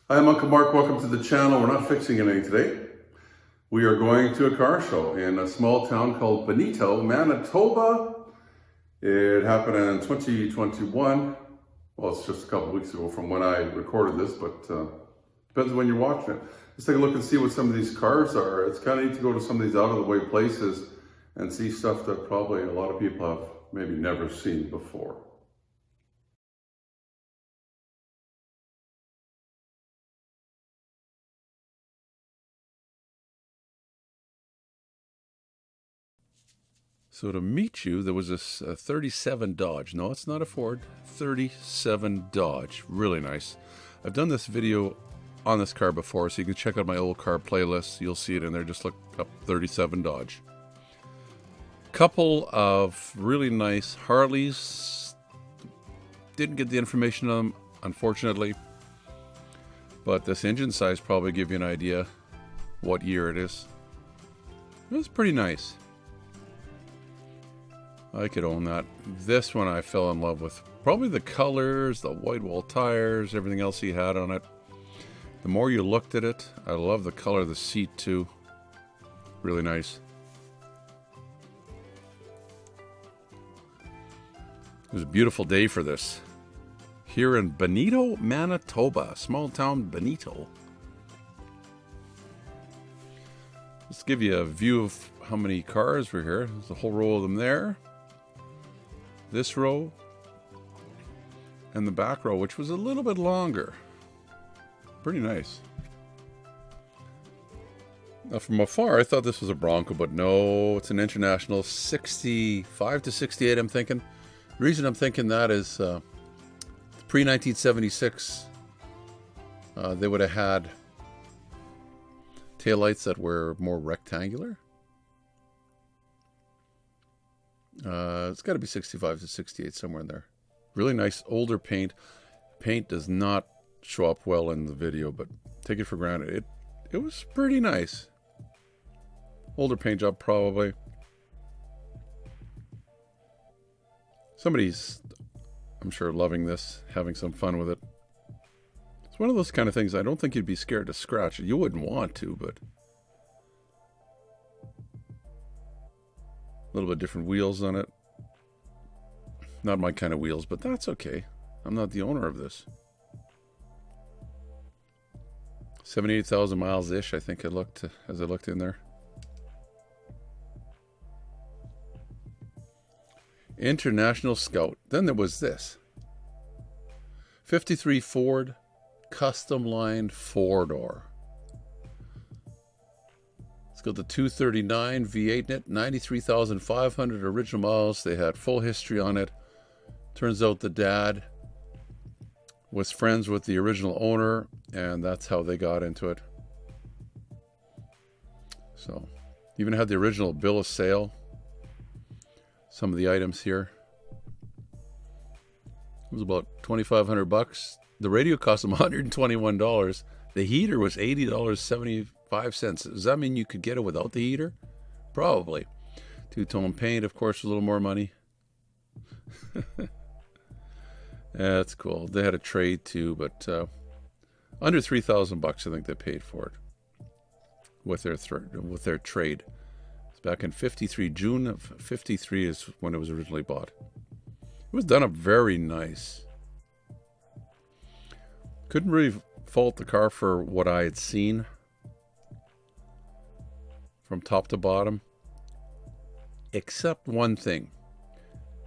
Hi, I'm Uncle Mark. Welcome to the channel. We're not fixing anything today. We are going to a car show in a small town called Benito, Manitoba. It happened in 2021. Well, it's just a couple weeks ago from when I recorded this, but depends on when you're watching it. Let's take a look and see what some of these cars are. It's kind of neat to go to some of these out-of-the-way places and see stuff that probably a lot of people have maybe never seen before. So to meet you, there was this 37 Dodge. No, it's not a Ford. 37 Dodge. Really nice. I've done this video on this car before, so you can check out my old car playlist. You'll see it in there. Just look up 37 Dodge. Couple of really nice Harleys. Didn't get the information on them, unfortunately. But this engine size probably give you an idea what year it is. It was pretty nice. I could own that. This one I fell in love with. Probably the colors, the white wall tires, everything else he had on it. The more you looked at it, I love the color of the seat too. Really nice. It was a beautiful day for this. Here in Benito, Manitoba. Small town Benito. Let's give you a view of how many cars were here. There's a whole row of them there. This row and the back row, which was a little bit longer. Pretty nice. Now from afar I thought this was a Bronco, but no, it's an International 65 to 68 I'm thinking. The reason I'm thinking that is pre-1976 they would have had taillights that were more rectangular. It's got to be 65 to 68, somewhere in there. Really nice older paint. Paint does not show up well in the video, but take it for granted. It was pretty nice. Older paint job, probably. Somebody's, I'm sure, loving this, having some fun with it. It's one of those kind of things I don't think you'd be scared to scratch it. You wouldn't want to, but... A little bit different wheels on it. Not my kind of wheels, but that's okay. I'm not the owner of this. 78,000 miles-ish, I think it looked as I looked in there. International Scout. Then there was this. 53 Ford Customline Fordor. Got the 239 V8 in it, 93,500 original miles. They had full history on it. Turns out the dad was friends with the original owner, and that's how they got into it. So, even had the original bill of sale. Some of the items here. It was about $2,500. The radio cost them $121. The heater was $80.75. Does that mean you could get it without the heater? Probably. Two-tone paint, of course, a little more money. That's cool. They had a trade too, but under $3,000 I think they paid for it with their trade. It's back in 53. June of 53 is when it was originally bought. It was done up very nice. Couldn't really fault the car for what I had seen. From top to bottom, except one thing.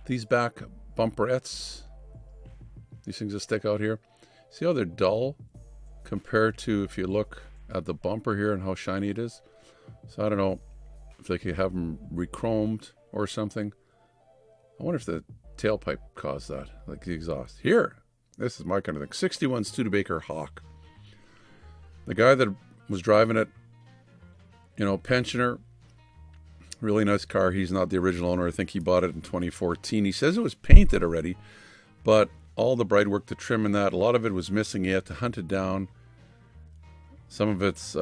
These back bumperettes, these things that stick out here, see how they're dull compared to if you look at the bumper here and how shiny it is. So I don't know if they could have them re-chromed or something. I wonder if the tailpipe caused that, like the exhaust. Here, this is my kind of thing. 61 Studebaker Hawk. The guy that was driving it, you know, pensioner, really nice car. He's not the original owner. I think he bought it in 2014. He says it was painted already, but all the bright work, the trim and that, a lot of it was missing. He had to hunt it down. Some of it's,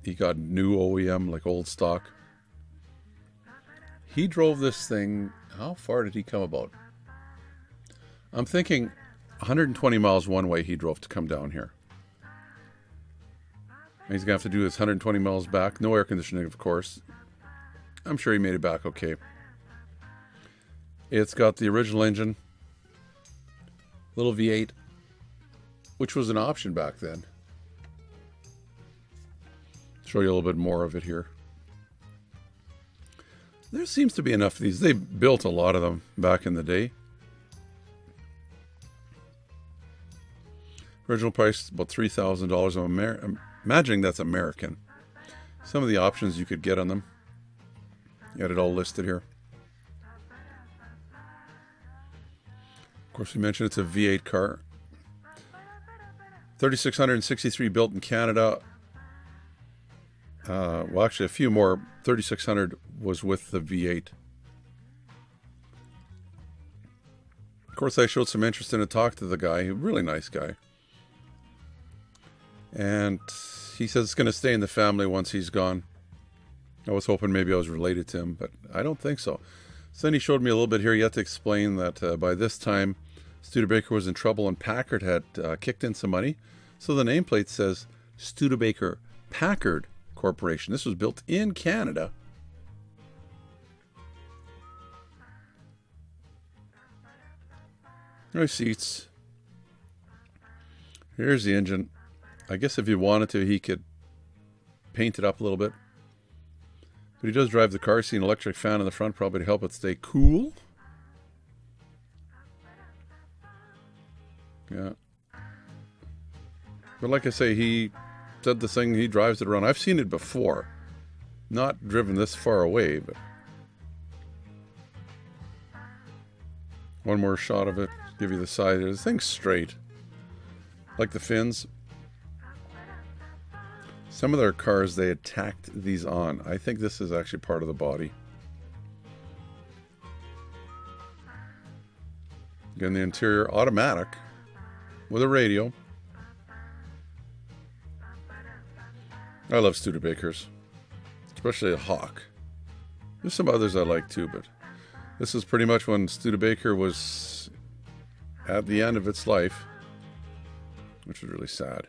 he got new OEM, like old stock. He drove this thing, how far did he come about? I'm thinking 120 miles one way he drove to come down here. He's going to have to do his 120 miles back. No air conditioning, of course. I'm sure he made it back okay. It's got the original engine. Little V8. Which was an option back then. Show you a little bit more of it here. There seems to be enough of these. They built a lot of them back in the day. Original price about $3,000. I'm imagining that's American. Some of the options you could get on them. You got it all listed here. Of course, we mentioned it's a V8 car. 3,663 built in Canada. Well, actually, a few more. 3,600 was with the V8. Of course, I showed some interest in it, talked to the guy. A really nice guy. And he says it's going to stay in the family once he's gone. I was hoping maybe I was related to him, but I don't think so. So then he showed me a little bit here. He had to explain that by this time, Studebaker was in trouble and Packard had kicked in some money. So the nameplate says Studebaker Packard Corporation. This was built in Canada. Nice seats. Here's the engine. I guess if he wanted to, he could paint it up a little bit. But he does drive the car. See an electric fan in the front, probably to help it stay cool. Yeah. But like I say, he said the thing, he drives it around. I've seen it before. Not driven this far away, but... One more shot of it. Give you the side. The thing's straight. Like the fins. Some of their cars, they had tacked these on. I think this is actually part of the body. Again, the interior, automatic. With a radio. I love Studebakers. Especially a Hawk. There's some others I like too, but... This is pretty much when Studebaker was at the end of its life. Which was really sad.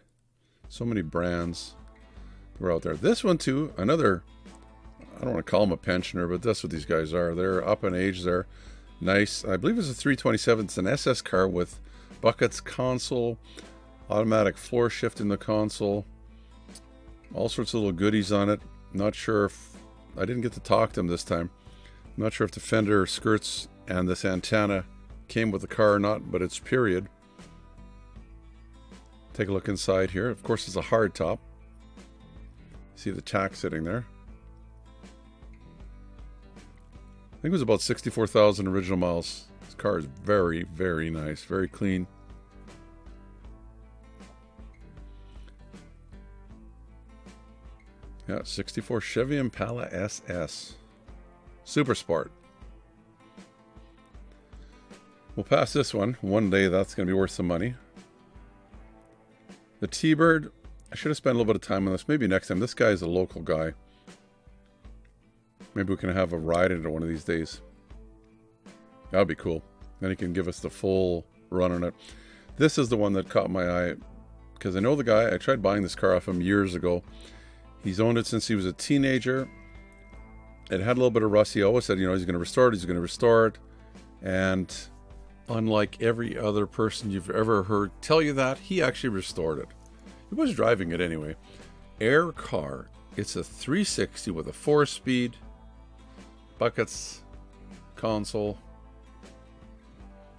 So many brands were out there. This one too, another, I don't want to call them a pensioner, but that's what these guys are. They're up in age. They're nice. I believe it's a 327. It's an SS car with buckets, console, automatic floor shift in the console. All sorts of little goodies on it. Not sure if, I didn't get to talk to them this time. I'm not sure if the fender skirts and this antenna came with the car or not, but it's period. Take a look inside here. Of course, it's a hard top. See the tack sitting there. I think it was about 64,000 original miles. This car is very, very nice. Very clean. Yeah, 64 Chevy Impala SS. Super Sport. We'll pass this one. One day that's going to be worth some money. The T-Bird, I should have spent a little bit of time on this. Maybe next time. This guy is a local guy. Maybe we can have a ride into one of these days. That would be cool. Then he can give us the full run on it. This is the one that caught my eye. Because I know the guy. I tried buying this car off him years ago. He's owned it since he was a teenager. It had a little bit of rust. He always said, you know, he's going to restore it. He's going to restore it. And unlike every other person you've ever heard tell you that, he actually restored it. He was driving it anyway. Air car. It's a 360 with a 4-speed. Buckets. Console.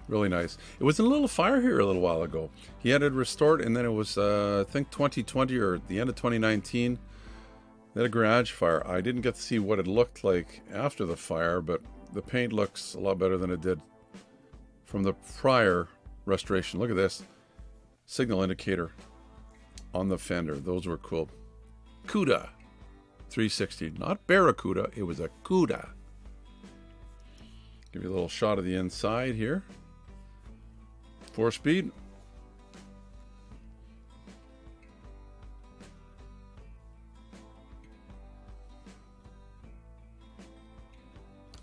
Really nice. It was in a little fire here a little while ago. He had it restored, and then it was, I think, 2020 or the end of 2019. They had a garage fire. I didn't get to see what it looked like after the fire, but the paint looks a lot better than it did from the prior restoration. Look at this. Signal indicator on the fender. Those were cool. Cuda 360. Not Barracuda. It was a Cuda. Give you a little shot of the inside here. 4-speed.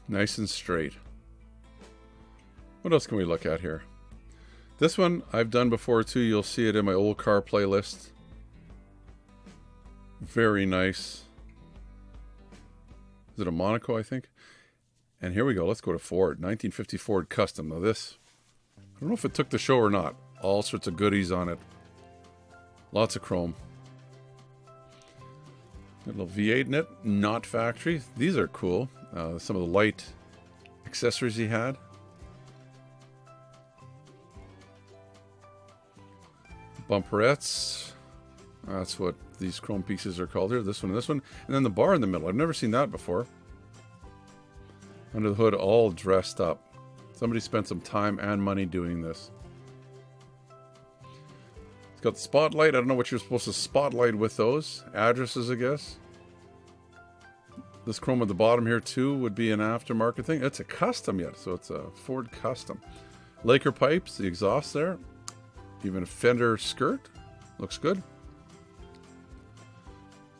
Nice and straight. What else can we look at here? This one I've done before too. You'll see it in my old car playlist. Very nice. Is it a Monaco, I think? And here we go. Let's go to Ford. 1950 Ford Custom. Now this, I don't know if it took the show or not. All sorts of goodies on it. Lots of chrome. A little V8 in it. Not factory. These are cool. Some of the light accessories he had. Bumperettes. That's what these chrome pieces are called here. This one and this one. And then the bar in the middle. I've never seen that before. Under the hood, all dressed up. Somebody spent some time and money doing this. It's got the spotlight. I don't know what you're supposed to spotlight with those. Addresses, I guess. This chrome at the bottom here, too, would be an aftermarket thing. It's a custom yet, so it's a Ford Custom. Laker pipes, the exhaust there. Even a fender skirt. Looks good.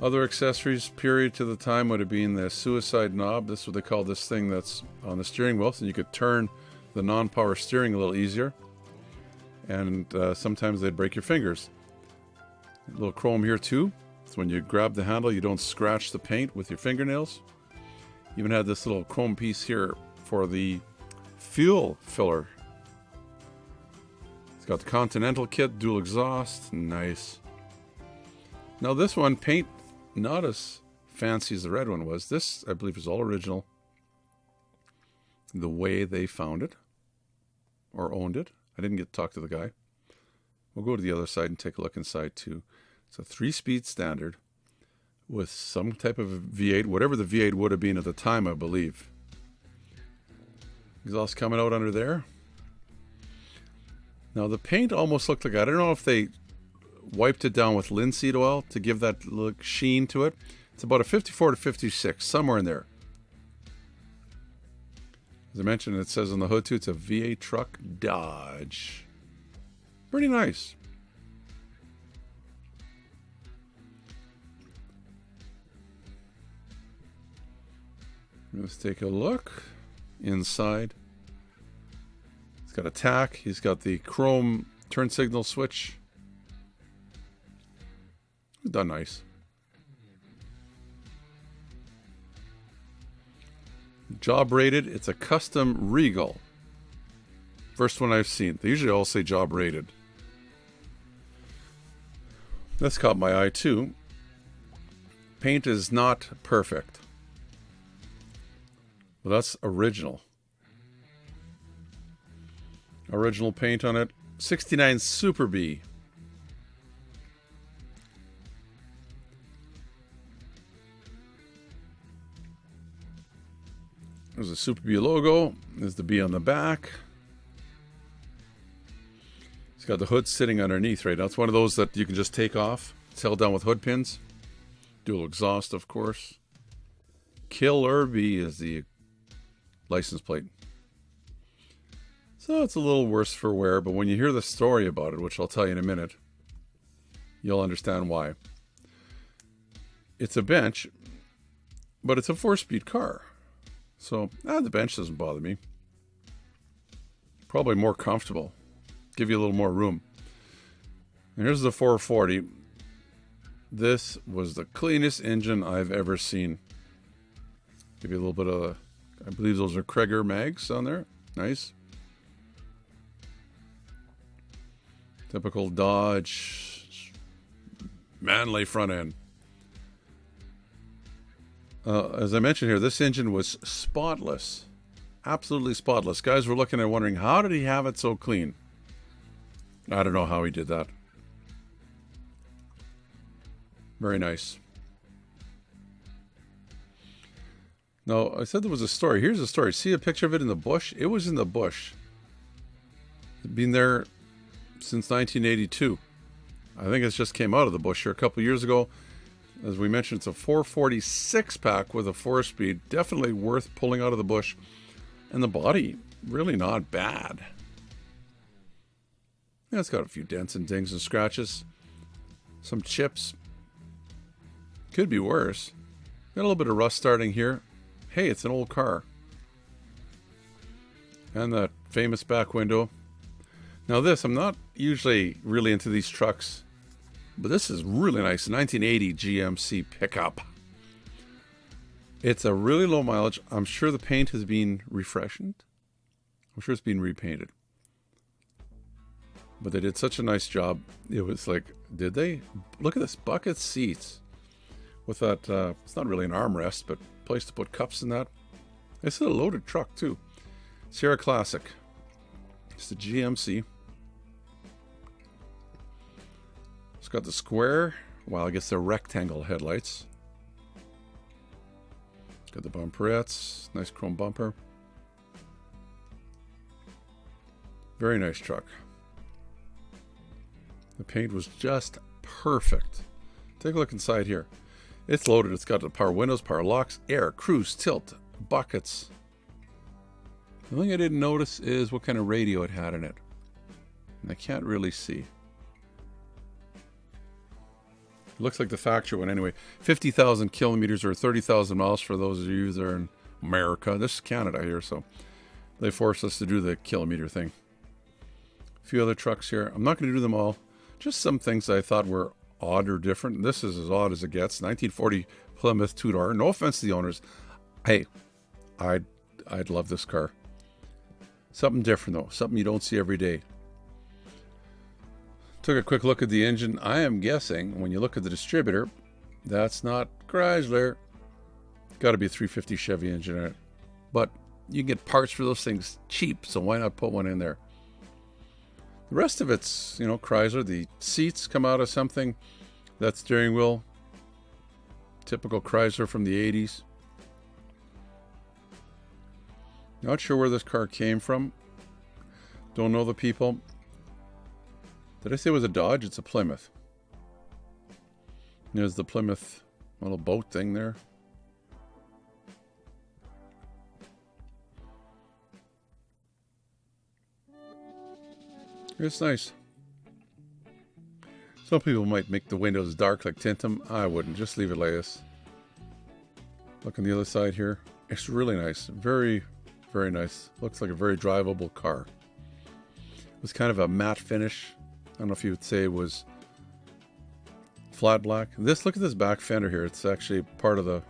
Other accessories, period to the time, would have been the suicide knob. This is what they call this thing that's on the steering wheel, so you could turn the non-power steering a little easier. And sometimes they'd break your fingers. A little chrome here too. So when you grab the handle, you don't scratch the paint with your fingernails. Even had this little chrome piece here for the fuel filler. It's got the Continental kit, dual exhaust. Nice. Now this one, paint not as fancy as the red one was. This, I believe, is all original. The way they found it or owned it. I didn't get to talk to the guy. We'll go to the other side and take a look inside too. It's a 3-speed standard with some type of V8, whatever the V8 would have been at the time, I believe. Exhaust coming out under there. Now the paint almost looked like, I don't know if they wiped it down with linseed oil to give that look sheen to it. It's about a 54 to 56, somewhere in there. As I mentioned, it says on the hood too, it's a V8 truck Dodge. Pretty nice. Let's take a look inside. It's got a tack. He's got the chrome turn signal switch. Done nice. Job rated. It's a custom Regal. First one I've seen. They usually all say job rated. That's caught my eye too. Paint is not perfect. Well, that's original. Original paint on it. 69 Super B. There's a Super B logo. There's the B on the back. It's got the hood sitting underneath right now. It's one of those that you can just take off. It's held down with hood pins. Dual exhaust, of course. Killer B is the license plate. So it's a little worse for wear, but when you hear the story about it, which I'll tell you in a minute, you'll understand why. It's a bench, but it's a 4-speed car. So, the bench doesn't bother me. Probably more comfortable. Give you a little more room. And here's the 440. This was the cleanest engine I've ever seen. Give you a little bit of, I believe those are Kreger mags on there. Nice. Typical Dodge manly front end. As I mentioned here, this engine was spotless. Absolutely spotless. Guys were looking and wondering, how did he have it so clean? I don't know how he did that. Very nice. Now, I said there was a story. Here's a story. See a picture of it in the bush? It was in the bush. It'd been there since 1982. I think it just came out of the bush here a couple years ago. As we mentioned, it's a 446 pack with a 4-speed. Definitely worth pulling out of the bush. And the body, really not bad. Yeah, it's got a few dents and dings and scratches. Some chips. Could be worse. Got a little bit of rust starting here. Hey, it's an old car. And that famous back window. Now this, I'm not usually really into these trucks. But this is really nice. 1980 GMC pickup. It's a really low mileage. I'm sure the paint has been refreshened. I'm sure it's been repainted. But they did such a nice job. It was like, did they? Look at this, bucket seats. With that, it's not really an armrest, but place to put cups in that. It's a loaded truck too. Sierra Classic. It's the GMC. It's got the square, well, I guess they're rectangle headlights. Got the bumperettes, nice chrome bumper. Very nice truck. The paint was just perfect. Take a look inside here. It's loaded. It's got the power windows, power locks, air, cruise, tilt, buckets. The thing I didn't notice is what kind of radio it had in it. And I can't really see. It looks like the factory one anyway. 50,000 kilometers or 30,000 miles for those of you that are in America. This is Canada here, so they forced us to do the kilometer thing. A few other trucks here. I'm not going to do them all. Just some things I thought were odd or different. This is as odd as it gets. 1940 Plymouth two-door. No offense to the owners. Hey, I'd love this car. Something different though. Something you don't see every day. Took a quick look at the engine. I am guessing when you look at the distributor, that's not Chrysler. Got to be a 350 Chevy engine in it. But you can get parts for those things cheap, so why not put one in there? The rest of it's, you know, Chrysler. The seats come out of something. That steering wheel, typical Chrysler from the 80s. Not sure where this car came from. Don't know the people. Did I say it was a Dodge? It's a Plymouth. There's the Plymouth little boat thing there. It's nice. Some people might make the windows dark, like tint them. I wouldn't. Just leave it like this. Look on the other side here. It's really nice. Very, very nice. Looks like a very drivable car. It was kind of a matte finish. I don't know if you would say it was flat black. Look at this back fender here. It's actually part of the,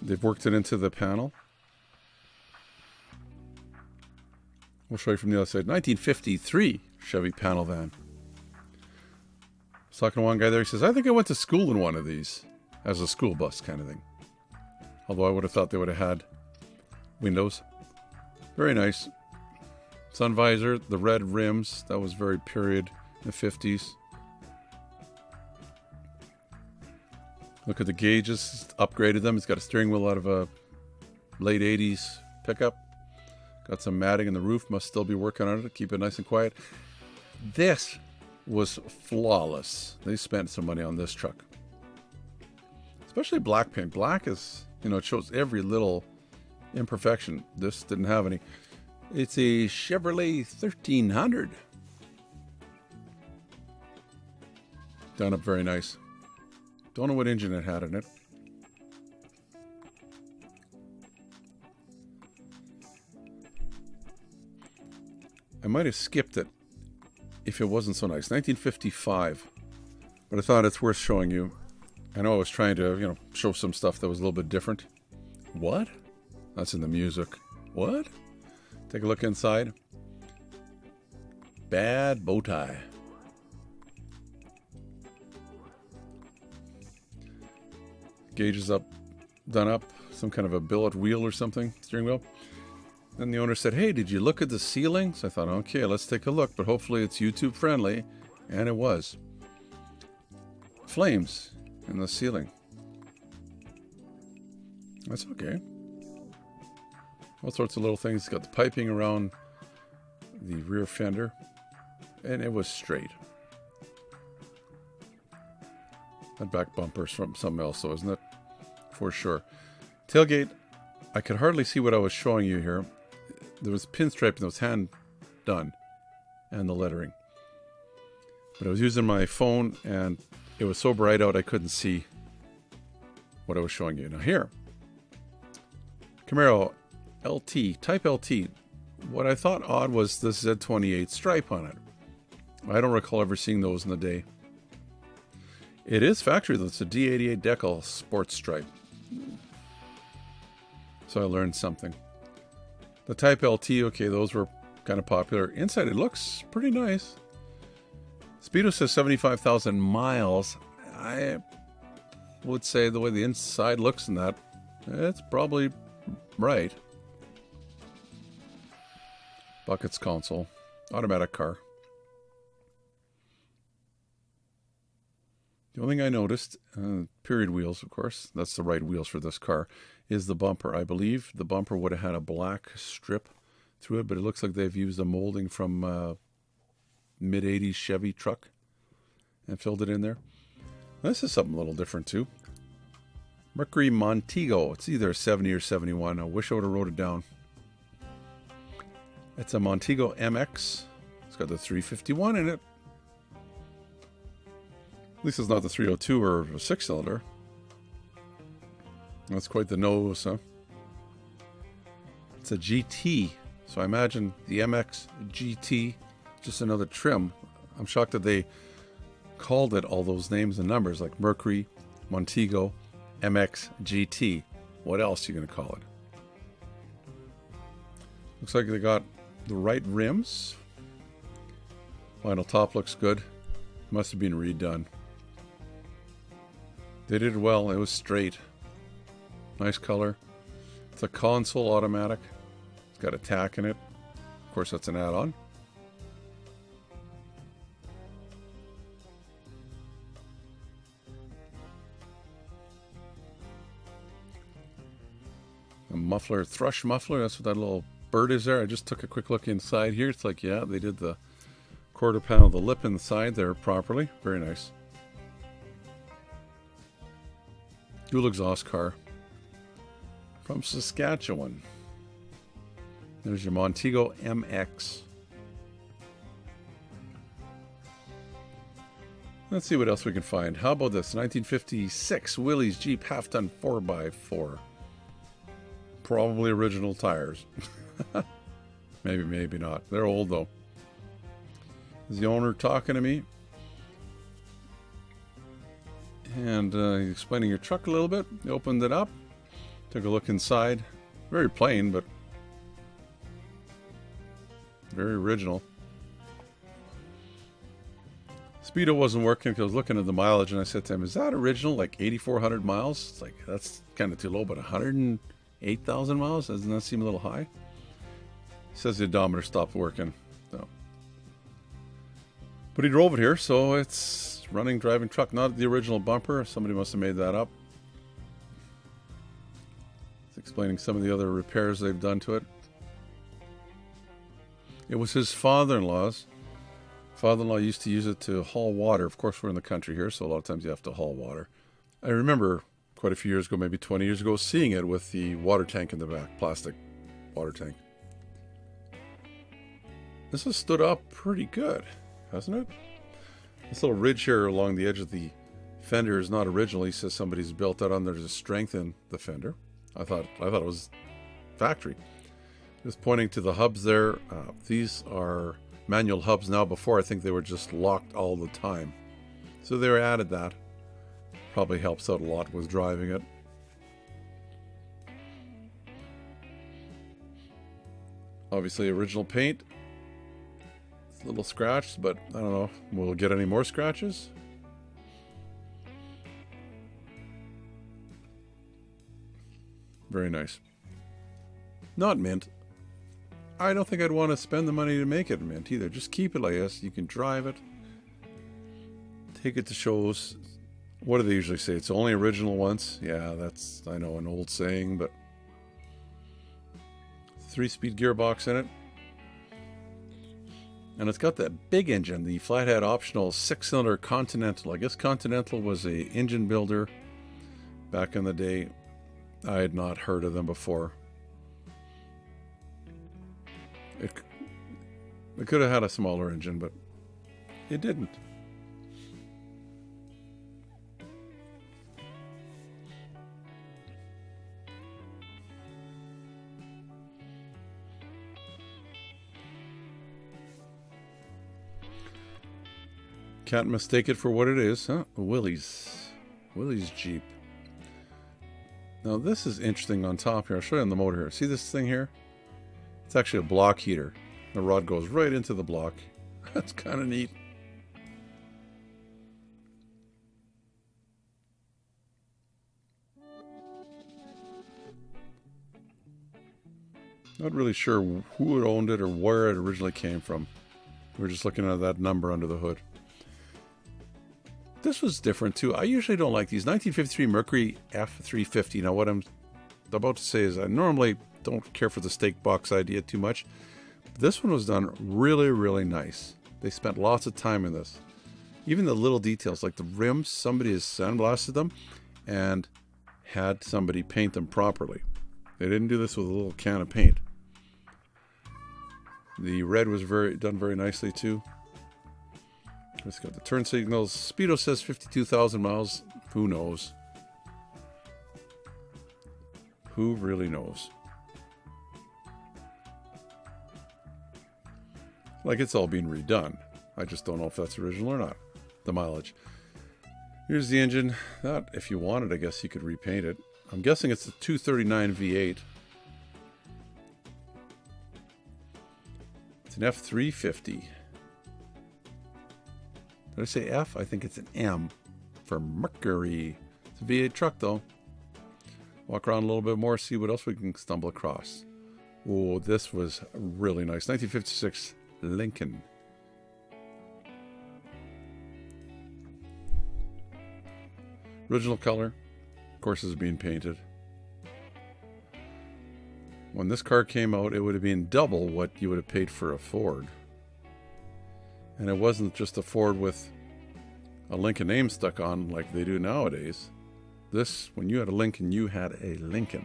they've worked it into the panel. We'll show you from the other side. 1953 Chevy Panel van. I was talking to one guy there. He says, I think I went to school in one of these. As a school bus kind of thing. Although I would have thought they would have had windows. Very nice. Sun visor, the red rims. That was very period in the 50s. Look at the gauges. Upgraded them. It's got a steering wheel out of a late 80s pickup. Got some matting in the roof. Must still be working on it to keep it nice and quiet. This was flawless. They spent some money on this truck. Especially black paint. Black is, you know, it shows every little imperfection. This didn't have any. It's a Chevrolet 1300. Done up very nice. Don't know what engine it had in it. I might have skipped it if it wasn't so nice. 1955. But I thought it's worth showing you. I know I was trying to, you know, show some stuff that was a little bit different. What? That's in the music. What? Take a look inside. Bad bow tie. Gauges up, done up. Some kind of a billet wheel or something. Steering wheel. Then the owner said, hey, did you look at the ceiling? So I thought, okay, let's take a look. But hopefully it's YouTube friendly. And it was. Flames in the ceiling. That's okay. All sorts of little things. It's got the piping around the rear fender. And it was straight. That back bumper's from something else, though, isn't it? For sure. Tailgate, I could hardly see what I was showing you here. There was pinstriping that was hand done. And the lettering. But I was using my phone and it was so bright out I couldn't see what I was showing you. Now here, Camaro LT, Type LT. What I thought odd was this Z28 stripe on it. I don't recall ever seeing those in the day. It is factory, though. It's a D88 decal sports stripe. So I learned something. The Type LT, okay, those were kind of popular. Inside, it looks pretty nice. Speedo says 75,000 miles. I would say the way the inside looks in that, it's probably right. Buckets console. Automatic car. The only thing I noticed, period wheels, of course, that's the right wheels for this car, is the bumper. I believe the bumper would have had a black strip through it, but it looks like they've used a molding from mid-80s Chevy truck and filled it in there. This is something a little different too. Mercury Montego. It's either 70 or 71. I wish I would have wrote it down. It's a Montego MX. It's got the 351 in it. At least it's not the 302 or a 6-cylinder. That's quite the nose, huh? It's a GT. So I imagine the MX GT, just another trim. I'm shocked that they called it all those names and numbers, like Mercury, Montego, MX GT. What else are you going to call it? Looks like they got the right rims. Vinyl top looks good. Must have been redone. They did well. It was straight. Nice color. It's a console automatic. It's got a tack in it. Of course, that's an add-on. A muffler, thrush muffler. That's what that little bird is there. I just took a quick look inside here. It's like, yeah, they did the quarter panel, the lip inside there properly. Very nice. Dual exhaust car from Saskatchewan. There's your Montego MX. Let's see what else we can find. How about this 1956 Willies Jeep half-ton 4x4. Probably original tires. Maybe, maybe not. They're old though. Is the owner talking to me? And explaining your truck a little bit. He opened it up. Took a look inside. Very plain, but very original. Speedo wasn't working because I was looking at the mileage and I said to him, is that original? Like 8,400 miles? It's like, that's kind of too low, but 108,000 miles? Doesn't that seem a little high? He says the odometer stopped working. So. But he drove it here, so it's running, driving truck. Not the original bumper. Somebody must have made that up. It's explaining some of the other repairs they've done to it. It was his father-in-law's. Father-in-law used to use it to haul water. Of course, we're in the country here, so a lot of times you have to haul water. I remember quite a few years ago, maybe 20 years ago, seeing it with the water tank in the back, plastic water tank. This has stood up pretty good, hasn't it? This little ridge here along the edge of the fender is not original. He says somebody's built that on there to strengthen the fender. I thought it was factory. Just pointing to the hubs there. These are manual hubs now. Before, I think they were just locked all the time. So they added that. Probably helps out a lot with driving it. Obviously original paint. It's a little scratched, but I don't know. Will we get any more scratches? Very nice. Not mint. I don't think I'd want to spend the money to make it mint either. Just keep it like this. You can drive it. Take it to shows. What do they usually say? It's only original once. Yeah, that's, I know, an old saying, but 3-speed gearbox in it. And it's got that big engine, the flathead optional 6-cylinder Continental. I guess Continental was a engine builder back in the day. I had not heard of them before. It could have had a smaller engine, but it didn't. Can't mistake it for what it is, huh? Willies Jeep. Now this is interesting on top here. I'll show you on the motor here. See this thing here? It's actually a block heater. The rod goes right into the block. That's kind of neat. Not really sure who had owned it or where it originally came from. We're just looking at that number under the hood. This was different too. I usually don't like these. 1953 Mercury F350. Now what I'm about to say is I normally don't care for the steak box idea too much. This one was done really, really nice. They spent lots of time in this. Even the little details like the rims, somebody has sandblasted them and had somebody paint them properly. They didn't do this with a little can of paint. The red was done very nicely too. It's got the turn signals. Speedo says 52,000 miles. Who knows? Who really knows? Like it's all being redone. I just don't know if that's original or not. The mileage. Here's the engine. That, if you wanted, I guess you could repaint it. I'm guessing it's the 239 V8. It's an F350. Did I say F? I think it's an M for Mercury. It's a V8 truck though. Walk around a little bit more, see what else we can stumble across. Oh, this was really nice. 1956 Lincoln. Original color. Of course, is being painted. When this car came out, it would have been double what you would have paid for a Ford. And it wasn't just a Ford with a Lincoln name stuck on like they do nowadays. This, when you had a Lincoln, you had a Lincoln.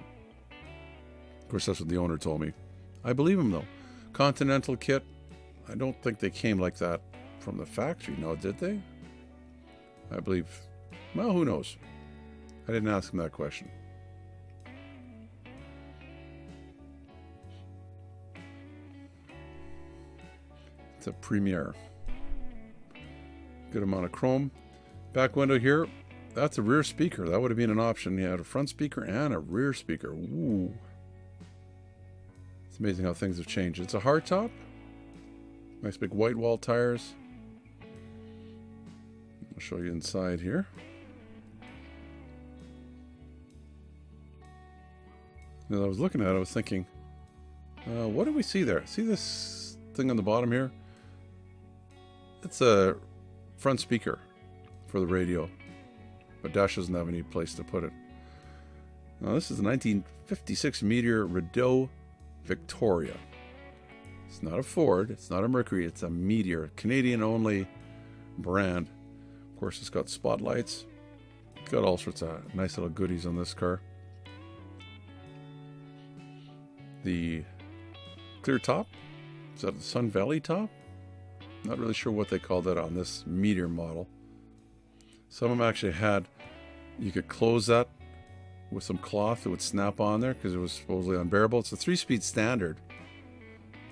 Of course, that's what the owner told me. I believe him though. Continental kit. I don't think they came like that from the factory. No, did they? I believe. Well, who knows? I didn't ask him that question. It's a Premier. Good amount of chrome. Back window here. That's a rear speaker. That would have been an option. You had a front speaker and a rear speaker. Ooh. It's amazing how things have changed. It's a hardtop. Nice big white wall tires. I'll show you inside here. As I was looking at it, I was thinking, what do we see there? See this thing on the bottom here? It's a front speaker for the radio, but Dash doesn't have any place to put it. Now this is a 1956 Meteor Rideau Victoria. It's not a Ford, it's not a Mercury, it's a Meteor, Canadian only brand. Of course, it's got spotlights. It's got all sorts of nice little goodies on this car. The clear top, is that the Sun Valley top? Not really sure what they call that on this Meteor model. Some of them actually had, you could close that with some cloth that would snap on there because it was supposedly unbearable. It's a 3-speed standard,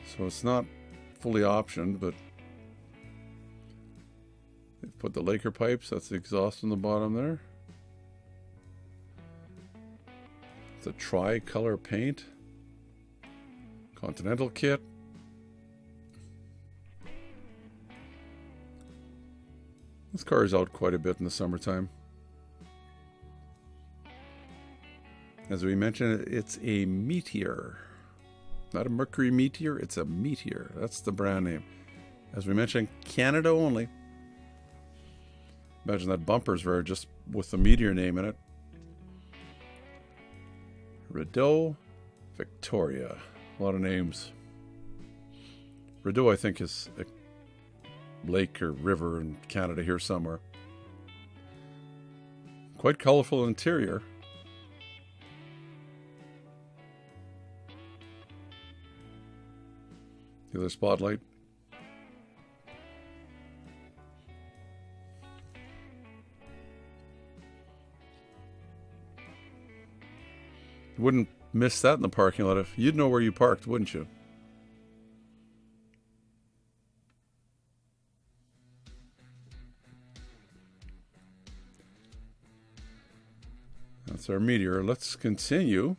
so it's not fully optioned, but they've put the Laker pipes, that's the exhaust on the bottom there. It's a tri-color paint. Continental kit. This car is out quite a bit in the summertime. As we mentioned, it's a Meteor. Not a Mercury Meteor, it's a Meteor. That's the brand name. As we mentioned, Canada only. Imagine that bumper's there just with the Meteor name in it. Rideau Victoria. A lot of names. Rideau, I think, is a lake or river in Canada here somewhere. Quite colorful interior. The other spotlight. You wouldn't miss that in the parking lot. If you'd know where you parked, wouldn't you? That's our Meteor. Let's continue.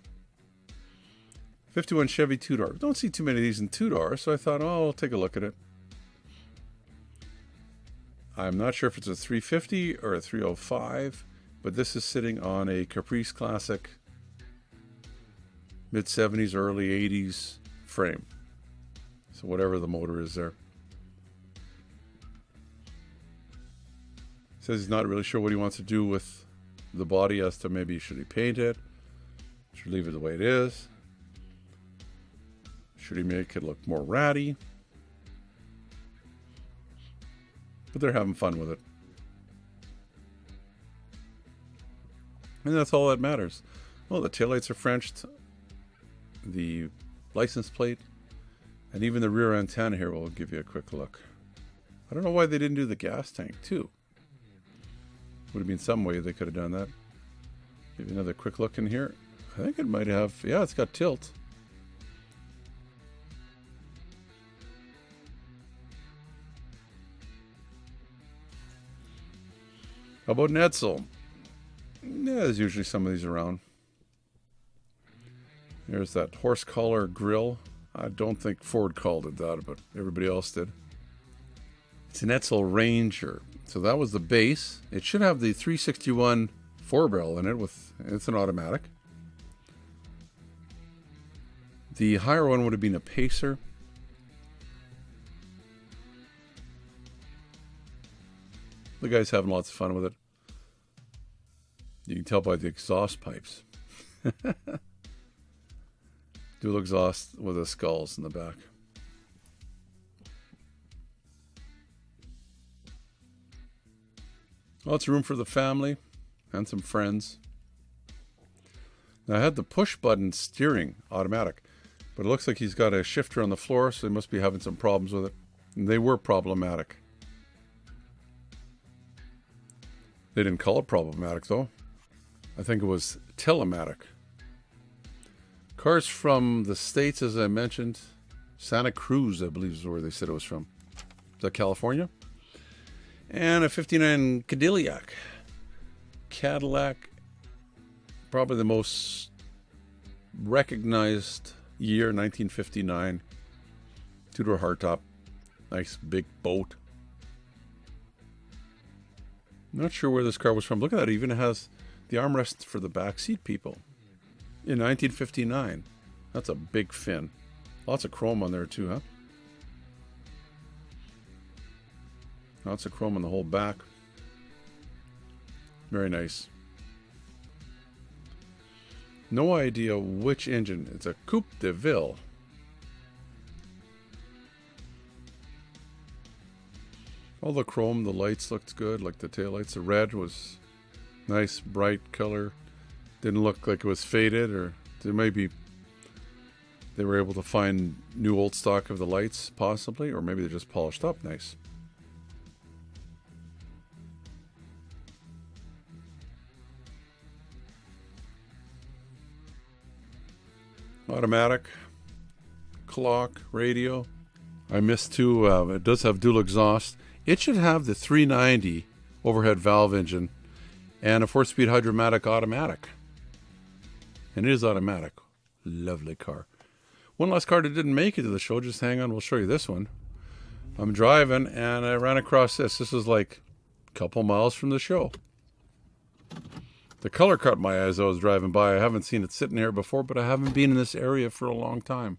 51 Chevy two-door. Don't see too many of these in two-door, so I thought, oh, I'll take a look at it. I'm not sure if it's a 350 or a 305, but this is sitting on a Caprice Classic mid-70s, early 80s frame. So whatever the motor is there. Says he's not really sure what he wants to do with the body as to maybe should he paint it, should leave it the way it is, should he make it look more ratty. But they're having fun with it. And that's all that matters. Well, the taillights are Frenched, the license plate, and even the rear antenna here will give you a quick look. I don't know why they didn't do the gas tank too. Would have been some way they could have done that. Give you another quick look in here. I think it might have, yeah, it's got tilt. How about an Edsel? Yeah, there's usually some of these around. There's that horse collar grill. I don't think Ford called it that, but everybody else did. It's an Edsel Ranger. So that was the base. It should have the 361 4-barrel in it. It's an automatic. The higher one would have been a Pacer. The guy's having lots of fun with it. You can tell by the exhaust pipes. Dual exhaust with the skulls in the back. Lots of room for the family and some friends. Now I had the push button steering automatic, but it looks like he's got a shifter on the floor, so they must be having some problems with it. And they were problematic. They didn't call it problematic though. I think it was telematic. Cars from the States, as I mentioned. Santa Cruz, I believe is where they said it was from. Is that California? And a 59 Cadillac. Cadillac, probably the most recognized year, 1959. Two-door hardtop. Nice big boat. Not sure where this car was from. Look at that. It even has the armrest for the back seat people. In 1959. That's a big fin. Lots of chrome on there too, huh? Lots of chrome on the whole back. Very nice. No idea which engine. It's a Coupe Deville. All the chrome, the lights looked good, like the taillights. The red was nice, bright color. Didn't look like it was faded, or maybe they were able to find new old stock of the lights, possibly, or maybe they're just polished up nice. Automatic, clock, radio. I missed two. It does have dual exhaust. It should have the 390 overhead valve engine and a 4-speed hydromatic automatic. And it is automatic. Lovely car. One last car that didn't make it to the show. Just hang on. We'll show you this one. I'm driving and I ran across this. This is like a couple miles from the show. The color caught my eyes as I was driving by. I haven't seen it sitting here before, but I haven't been in this area for a long time.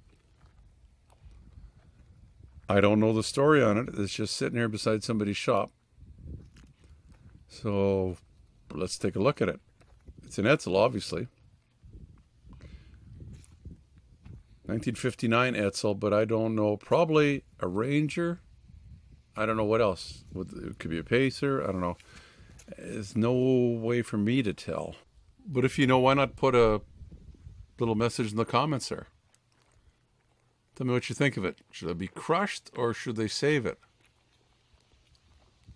I don't know the story on it. It's just sitting here beside somebody's shop. So let's take a look at it. It's an Edsel, obviously. 1959 Edsel, but I don't know. Probably a Ranger. I don't know what else. It could be a Pacer. I don't know. There's no way for me to tell. But if you know, why not put a little message in the comments there? Tell me what you think of it. Should it be crushed or should they save it?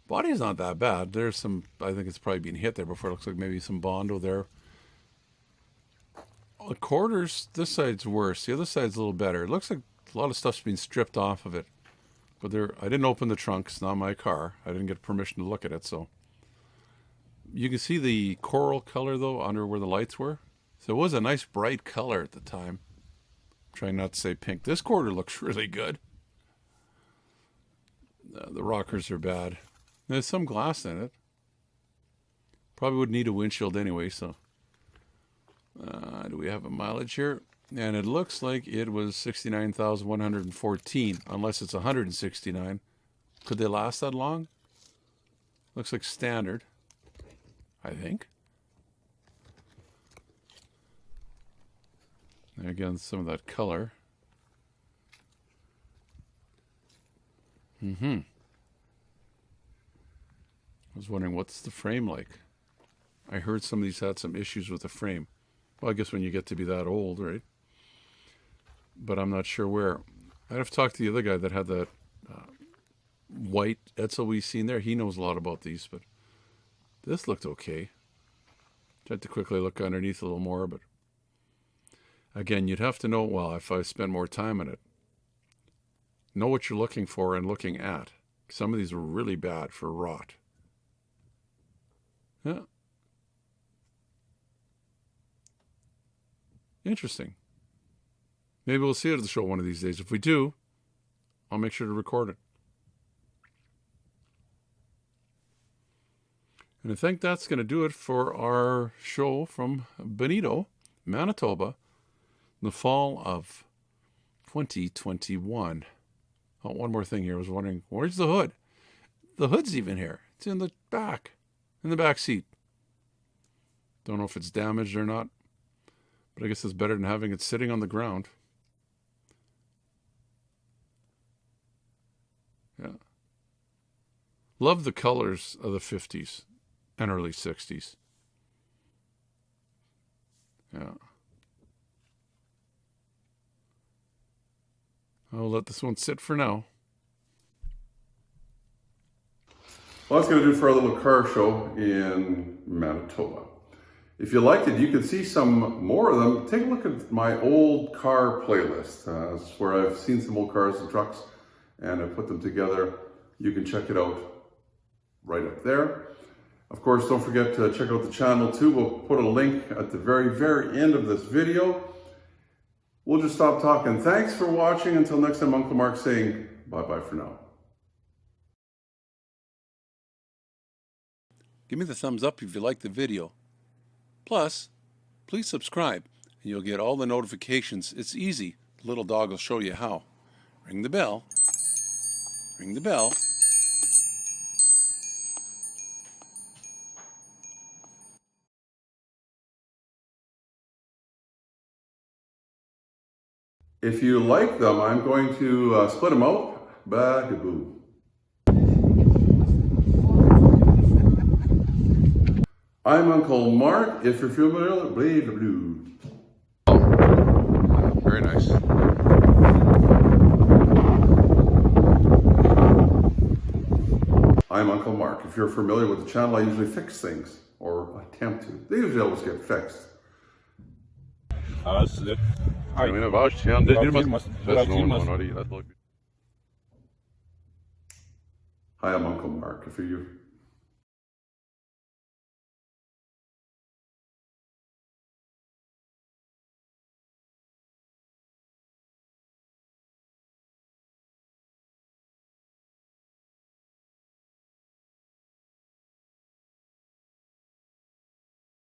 Body's not that bad. There's some, I think it's probably been hit there before. It looks like maybe some Bondo there. The quarters, this side's worse. The other side's a little better. It looks like a lot of stuff's been stripped off of it. But I didn't open the trunk. It's not my car. I didn't get permission to look at it, so You can see the coral color though under where the lights were. So it was a nice bright color at the time. I'm trying not to say pink. This quarter looks really good. The rockers are bad. There's some glass in it. Probably would need a windshield anyway, so. Do we have a mileage here? And it looks like it was 69,114, unless it's 169. Could they last that long? Looks like standard, I think. And again, some of that color. I was wondering, what's the frame like? I heard some of these had some issues with the frame. Well, I guess when you get to be that old, right? But I'm not sure where. I'd have to talk to the other guy that had that white Edsel we've seen there. He knows a lot about these, but this looked okay. Tried to quickly look underneath a little more, but again, you'd have to know, well, if I spend more time on it, know what you're looking for and looking at. Some of these were really bad for rot. Yeah. Interesting. Maybe we'll see it at the show one of these days. If we do, I'll make sure to record it. And I think that's going to do it for our show from Benito, Manitoba, the fall of 2021. Oh, one more thing here. I was wondering, where's the hood? The hood's even here. It's in the back seat. Don't know if it's damaged or not, but I guess it's better than having it sitting on the ground. Yeah. Love the colors of the 50s and early 60s. Yeah. I'll let this one sit for now. Well, that's going to do for our little car show in Manitoba. If you liked it, you can see some more of them. Take a look at my old car playlist. It's where I've seen some old cars and trucks, and I've put them together. You can check it out right up there. Of course, don't forget to check out the channel too. We'll put a link at the very, very end of this video. We'll just stop talking. Thanks for watching. Until next time, Uncle Mark saying bye-bye for now. Give me the thumbs up if you liked the video. Plus, please subscribe and you'll get all the notifications. It's easy. The little dog will show you how. Ring the bell. Ring the bell. If you like them, I'm going to split them out. Bagaboo. I'm Uncle Mark. If you're familiar, blah, blah, blah. Very nice. I'm Uncle Mark. If you're familiar with the channel, I usually fix things, or attempt to. They usually always get fixed. Hi, I'm Uncle Mark. If you're